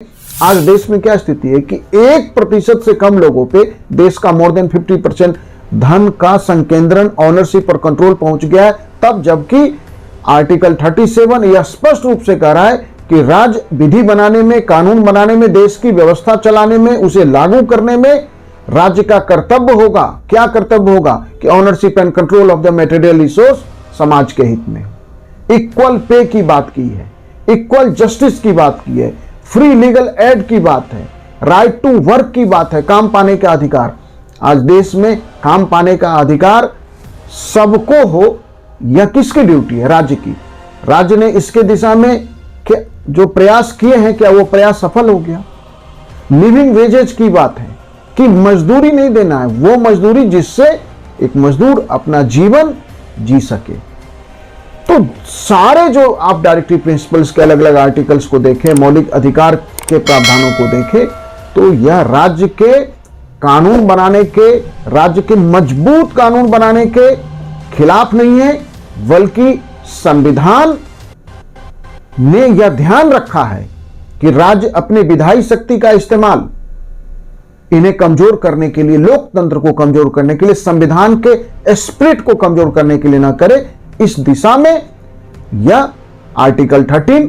आज देश में क्या स्थिति है कि 1% से कम लोगों पे देश का मोर देन 50% धन का संकेंद्रण, ऑनरशिप और कंट्रोल पहुंच गया है। तब जबकि आर्टिकल 37 यह स्पष्ट रूप से कह रहा है कि राज्य विधि बनाने में, कानून बनाने में, देश की व्यवस्था चलाने में, उसे लागू करने में राज्य का कर्तव्य होगा। क्या कर्तव्य होगा कि ownership and control of the material resource समाज के हित में। इक्वल पे की बात की है, इक्वल जस्टिस की बात की है, फ्री लीगल एड की बात है, राइट टू वर्क की बात है, काम पाने का अधिकार। आज देश में काम पाने का अधिकार सबको हो, यह किसकी ड्यूटी है? राज्य की। राज्य ने इसके दिशा में जो प्रयास किए हैं, क्या वो प्रयास सफल हो गया? लिविंग वेजेज की बात है कि मजदूरी नहीं देना है, वो मजदूरी जिससे एक मजदूर अपना जीवन जी सके। तो सारे जो आप डायरेक्टिव प्रिंसिपल्स के अलग अलग आर्टिकल्स को देखें, मौलिक अधिकार के प्रावधानों को देखें, तो यह राज्य के कानून बनाने के, राज्य के मजबूत कानून बनाने के खिलाफ नहीं है, बल्कि संविधान ने यह ध्यान रखा है कि राज्य अपने विधायी शक्ति का इस्तेमाल इन्हें कमजोर करने के लिए, लोकतंत्र को कमजोर करने के लिए, संविधान के स्पिरिट को कमजोर करने के लिए ना करे। इस दिशा में यह आर्टिकल 13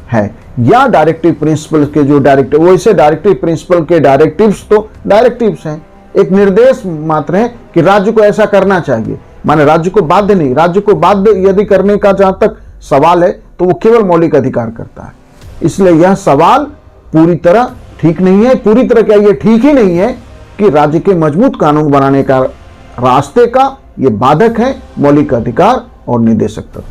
है या डायरेक्टिव प्रिंसिपल के जो डायरेक्टिव, वैसे डायरेक्टिव प्रिंसिपल के डायरेक्टिव्स तो डायरेक्टिव्स हैं, एक निर्देश मात्र है कि राज्य को ऐसा करना चाहिए। माने राज्य को बाध्य नहीं, राज्य को बाध्य यदि करने का जहां तक सवाल है तो वो केवल मौलिक अधिकार करता है। इसलिए यह सवाल पूरी तरह ठीक नहीं है। पूरी तरह क्या, यह ठीक ही नहीं है कि राज्य के मजबूत कानून बनाने का रास्ते का ये बाधक है मौलिक अधिकार और निर्देशक तत्व।